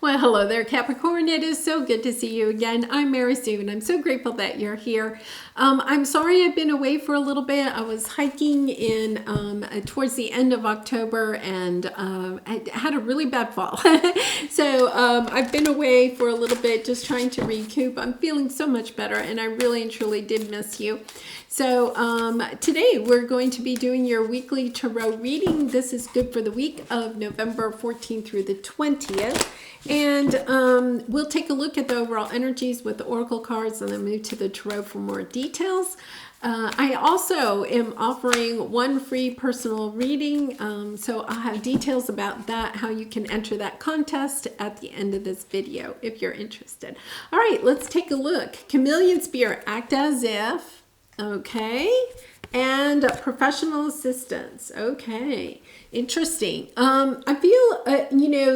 Well, hello there, Capricorn. It is so good to see you again. I'm Mary Sue, and I'm so grateful that you're here. I'm sorry I've been away for a little bit. I was hiking in towards the end of October, and I had a really bad fall. So I've been away for a little bit, just trying to recoup. I'm feeling so much better, and I really and truly did miss you. So today we're going to be doing your weekly tarot reading. This is good for the week of November 14th through the 20th. And we'll take a look at the overall energies with the oracle cards and then move to the tarot for more details. I also am offering one free personal reading. So I'll have details about that, how you can enter that contest at the end of this video if you're interested. All right, let's take a look. Chameleon Spirit, act as if. Okay. And professional assistance. Okay. Interesting. I feel,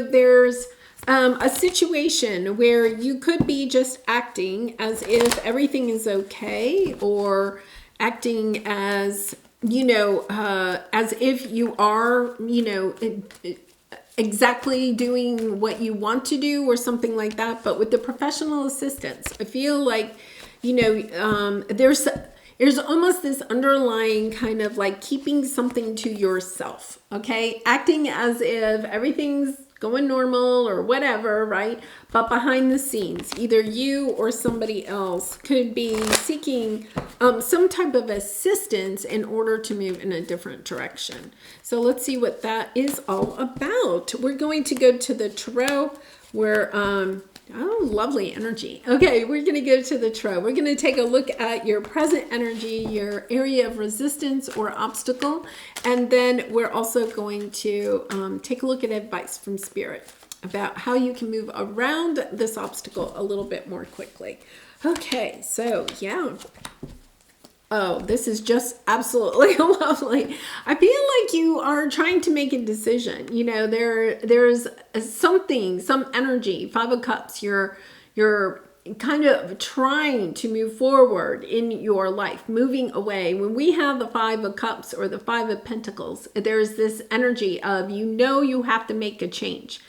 there's a situation where you could be just acting as if everything is okay, or acting as, as if you are, exactly doing what you want to do or something like that. But with the professional assistance, I feel like, there's almost this underlying kind of like keeping something to yourself, okay? Acting as if everything's going normal or whatever, right? But behind the scenes, either you or somebody else could be seeking some type of assistance in order to move in a different direction. So let's see what that is all about. We're going to go to the tarot where, oh, lovely energy. Okay, we're going to go to the tarot. We're going to take a look at your present energy, your area of resistance or obstacle, and then we're also going to take a look at advice from Spirit about how you can move around this obstacle a little bit more quickly. Okay, so yeah. Oh, this is just absolutely lovely. I feel like you are trying to make a decision. There's something, some energy. Five of Cups. You're kind of trying to move forward in your life, moving away. When we have the Five of Cups or the Five of Pentacles, there's this energy of, you have to make a change.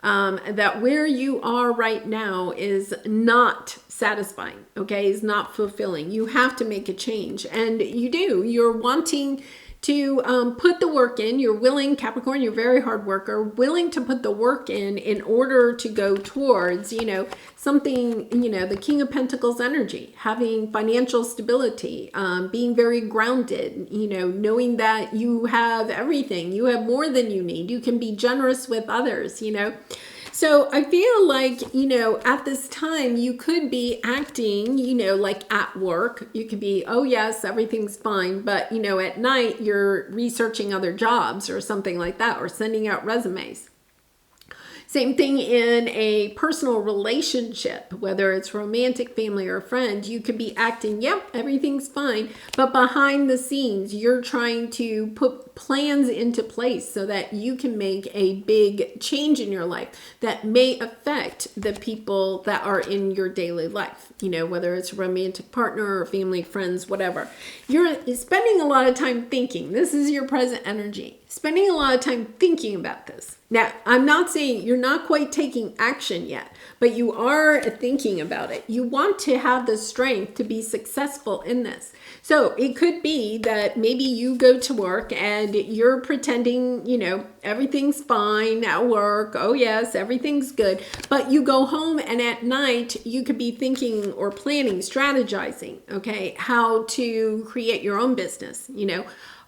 That where you are right now is not satisfying, okay, is not fulfilling. You have to make a change, and you do. You're wanting to put the work in. You're willing, Capricorn, you're a very hard worker, willing to put the work in order to go towards, something, the King of Pentacles energy, having financial stability, being very grounded, knowing that you have everything, you have more than you need, you can be generous with others, So I feel like, at this time you could be acting, like at work. You could be, oh yes, everything's fine. But, at night you're researching other jobs or something like that, or sending out resumes. Same thing in a personal relationship, whether it's romantic, family, or friend. You could be acting, yep, everything's fine. But behind the scenes, you're trying to put plans into place so that you can make a big change in your life that may affect the people that are in your daily life. Whether it's a romantic partner or family, friends, whatever. You're spending a lot of time thinking. This is your present energy. Spending a lot of time thinking about this. Now, I'm not saying you're not quite taking action yet, but you are thinking about it. You want to have the strength to be successful in this. So it could be that maybe you go to work and you're pretending, everything's fine at work. Oh yes, everything's good. But you go home and at night you could be thinking or planning, strategizing, okay, how to create your own business,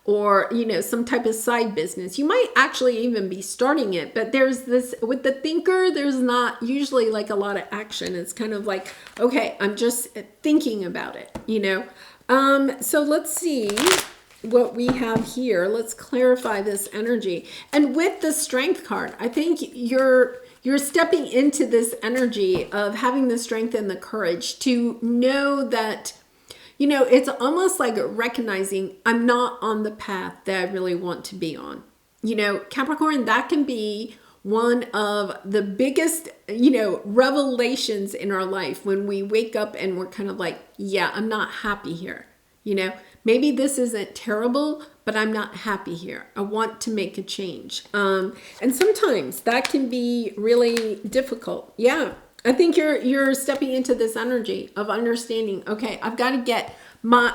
or, some type of side business. You might actually even be starting it, but there's this, with the thinker, there's not usually like a lot of action. It's kind of like, okay, I'm just thinking about it, So let's see what we have here. Let's clarify this energy. And with the Strength card, I think you're stepping into this energy of having the strength and the courage to know that, it's almost like recognizing I'm not on the path that I really want to be on. Capricorn, that can be one of the biggest, revelations in our life when we wake up and we're kind of like, yeah, I'm not happy here. maybe this isn't terrible, but I'm not happy here. I want to make a change. And sometimes that can be really difficult. Yeah. I think you're stepping into this energy of understanding, okay, I've got to get my,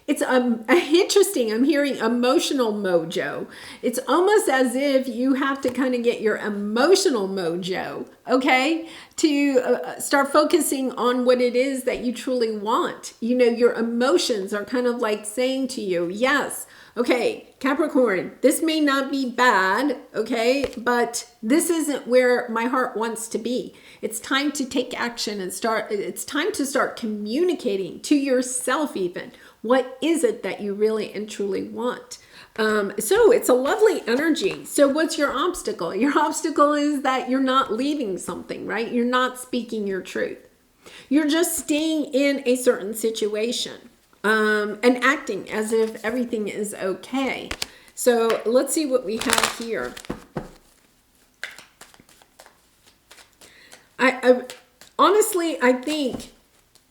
it's interesting. I'm hearing emotional mojo. It's almost as if you have to kind of get your emotional mojo, okay, to start focusing on what it is that you truly want. You know, your emotions are kind of like saying to you, yes, okay, Capricorn, this may not be bad, okay, but this isn't where my heart wants to be. It's time to take action and it's time to start communicating to yourself even. What is it that you really and truly want? So it's a lovely energy. So what's your obstacle? Your obstacle is that you're not leaving something, right? You're not speaking your truth. You're just staying in a certain situation. And acting as if everything is okay. So let's see what we have here. I honestly, I think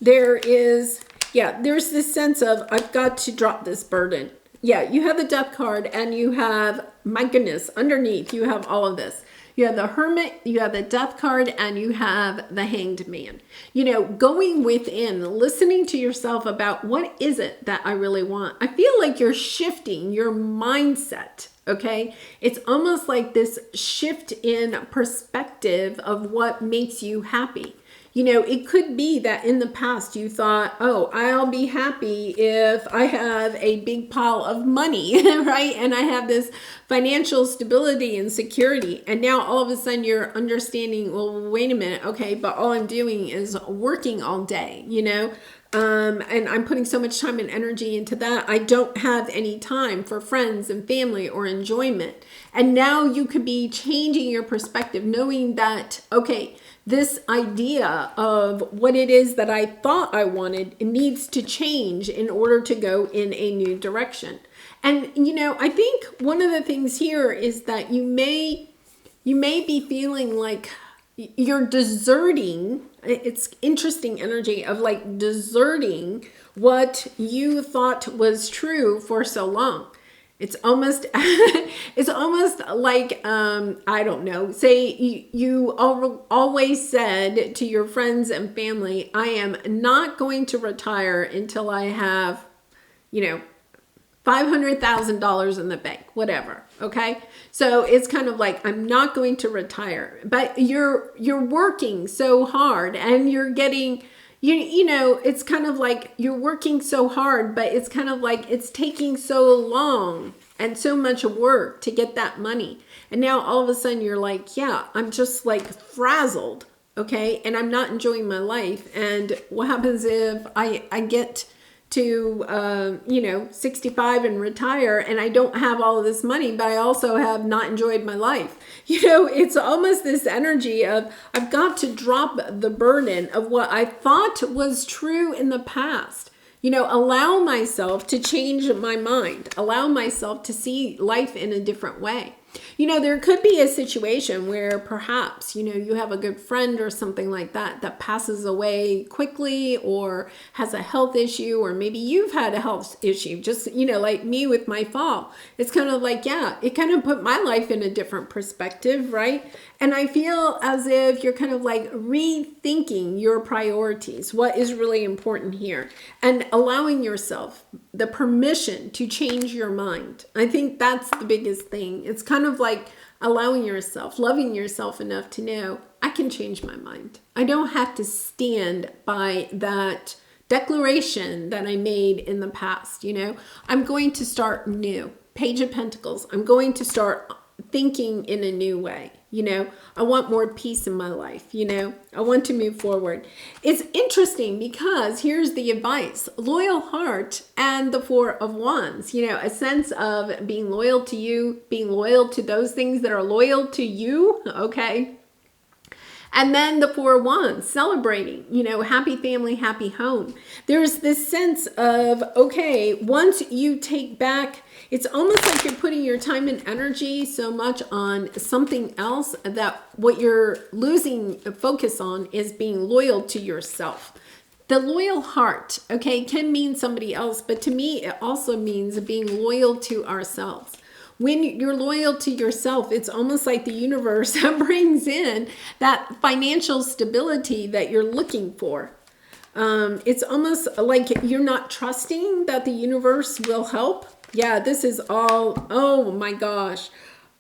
there's this sense of, I've got to drop this burden. Yeah, you have the Death card and you have, my goodness, underneath you have all of this. You have the Hermit, you have the Death card, and you have the Hanged Man. You know, going within, listening to yourself about what is it that I really want. I feel like you're shifting your mindset, okay? It's almost like this shift in perspective of what makes you happy. You know, it could be that in the past you thought, oh, I'll be happy if I have a big pile of money, right? And I have this financial stability and security. And now all of a sudden you're understanding, well, wait a minute, okay, but all I'm doing is working all day, you know? And I'm putting so much time and energy into that. I don't have any time for friends and family or enjoyment. And now you could be changing your perspective, knowing that, okay, this idea of what it is that I thought I wanted, it needs to change in order to go in a new direction. And, you know, I think one of the things here is that you may be feeling like you're deserting. It's interesting energy of like deserting what you thought was true for so long. It's almost, it's almost like, I don't know, say you always said to your friends and family, I am not going to retire until I have, you know, $500,000 in the bank, whatever. Okay. So it's kind of like, I'm not going to retire, but you're working so hard and you're getting, you know, it's kind of like you're working so hard, but it's kind of like it's taking so long and so much work to get that money. And now all of a sudden you're like, yeah, I'm just like frazzled. Okay. And I'm not enjoying my life. And what happens if I get to, you know, 65 and retire and I don't have all of this money, but I also have not enjoyed my life. You know, it's almost this energy of I've got to drop the burden of what I thought was true in the past. You know, allow myself to change my mind, allow myself to see life in a different way. You know, there could be a situation where perhaps, you know, you have a good friend or something like that that passes away quickly or has a health issue, or maybe you've had a health issue, just, you know, like me with my fall. It's kind of like, yeah, it kind of put my life in a different perspective, right? And I feel as if you're kind of like rethinking your priorities, what is really important here, and allowing yourself the permission to change your mind. I think that's the biggest thing. It's kind of like allowing yourself, loving yourself enough to know, I can change my mind. I don't have to stand by that declaration that I made in the past. You know, I'm going to start new. Page of Pentacles. I'm going to start thinking in a new way. You know, I want more peace in my life. You know, I want to move forward. It's interesting because here's the advice: loyal heart and the Four of Wands. You know, a sense of being loyal to you, being loyal to those things that are loyal to you. Okay. And then the Four of Wands, celebrating, you know, happy family, happy home. There's this sense of, okay, once you take back, it's almost like you're putting your time and energy so much on something else that what you're losing focus on is being loyal to yourself. The loyal heart, okay, can mean somebody else, but to me, it also means being loyal to ourselves. When you're loyal to yourself, it's almost like the universe brings in that financial stability that you're looking for. It's almost like you're not trusting that the universe will help. Yeah, this is all, oh my gosh.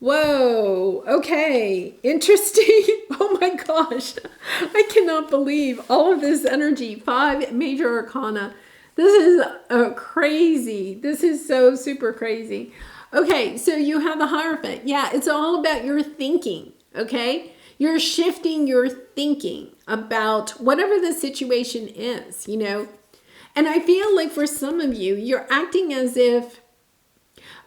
Whoa, okay, interesting. Oh my gosh, I cannot believe all of this energy. 5 major arcana. This is crazy. This is so super crazy. Okay, so you have the Hierophant. Yeah, it's all about your thinking, okay? You're shifting your thinking about whatever the situation is, you know? And I feel like for some of you, you're acting as if,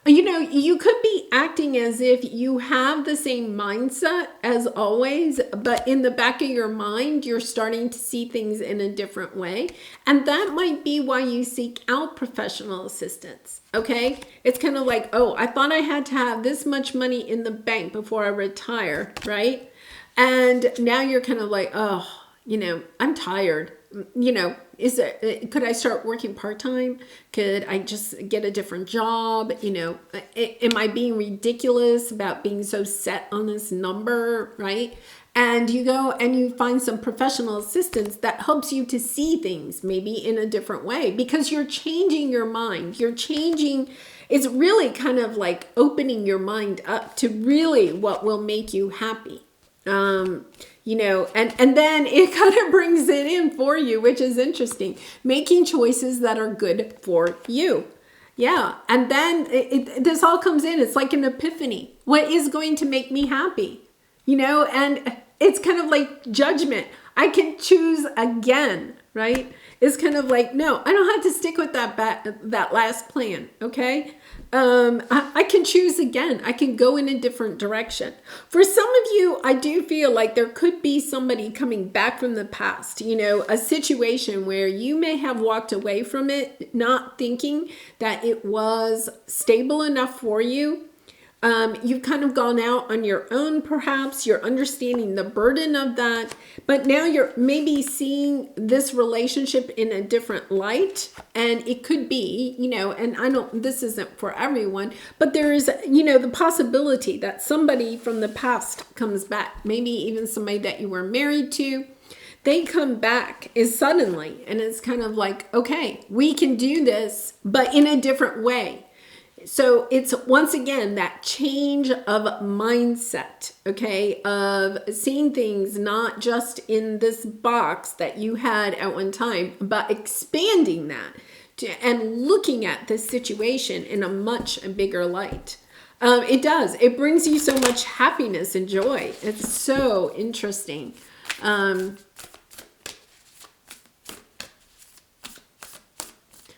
you know, you could be acting as if you have the same mindset as always, but in the back of your mind, you're starting to see things in a different way. And that might be why you seek out professional assistance, okay? It's kind of like, oh, I thought I had to have this much money in the bank before I retire, right? And now you're kind of like, oh, you know, I'm tired. You know, could I start working part-time? Could I just get a different job? You know, am I being ridiculous about being so set on this number, right? And you go and you find some professional assistance that helps you to see things maybe in a different way, because you're changing your mind. You're changing, it's really kind of like opening your mind up to really what will make you happy. You know, and then it kind of brings it in for you, which is interesting. Making choices that are good for you. Yeah. And then this all comes in. It's like an epiphany. What is going to make me happy? You know, and it's kind of like judgment. I can choose again, right? It's kind of like, no, I don't have to stick with that last plan, okay? I can choose again. I can go in a different direction. For some of you, I do feel like there could be somebody coming back from the past, you know, a situation where you may have walked away from it, not thinking that it was stable enough for you. You've kind of gone out on your own, perhaps. You're understanding the burden of that. But now you're maybe seeing this relationship in a different light. And it could be, you know, and I don't, this isn't for everyone, but there is, you know, the possibility that somebody from the past comes back. Maybe even somebody that you were married to. They come back is suddenly. And it's kind of like, okay, we can do this, but in a different way. So it's once again that change of mindset, okay, of seeing things not just in this box that you had at one time, but expanding that and looking at this situation in a much bigger light. It does. It brings you so much happiness and joy. It's so interesting.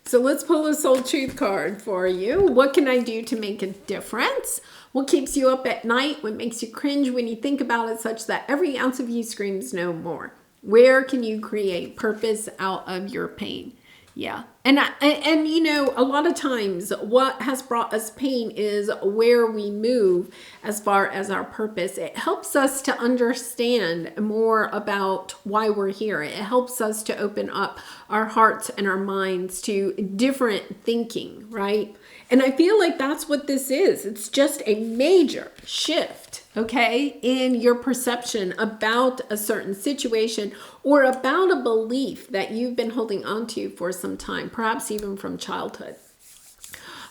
So let's pull a soul truth card for you. What can I do to make a difference? What keeps you up at night? What makes you cringe when you think about it such that every ounce of you screams no more? Where can you create purpose out of your pain? Yeah. And you know, a lot of times what has brought us pain is where we move as far as our purpose. It helps us to understand more about why we're here. It helps us to open up our hearts and our minds to different thinking, right? And I feel like that's what this is. It's just a major shift, okay, in your perception about a certain situation or about a belief that you've been holding on to for some time, perhaps even from childhood.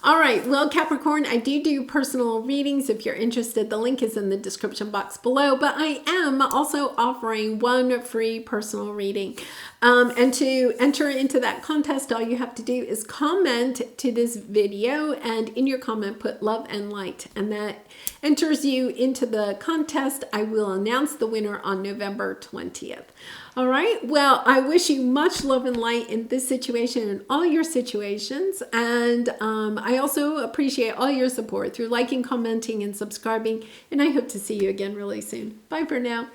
All right, well, Capricorn, I do personal readings. If you're interested, the link is in the description box below, but I am also offering one free personal reading. And to enter into that contest, all you have to do is comment to this video and in your comment put love and light, and that enters you into the contest. I will announce the winner on November 20th. All right, well, I wish you much love and light in this situation and all your situations. And I also appreciate all your support through liking, commenting, and subscribing. And I hope to see you again really soon. Bye for now.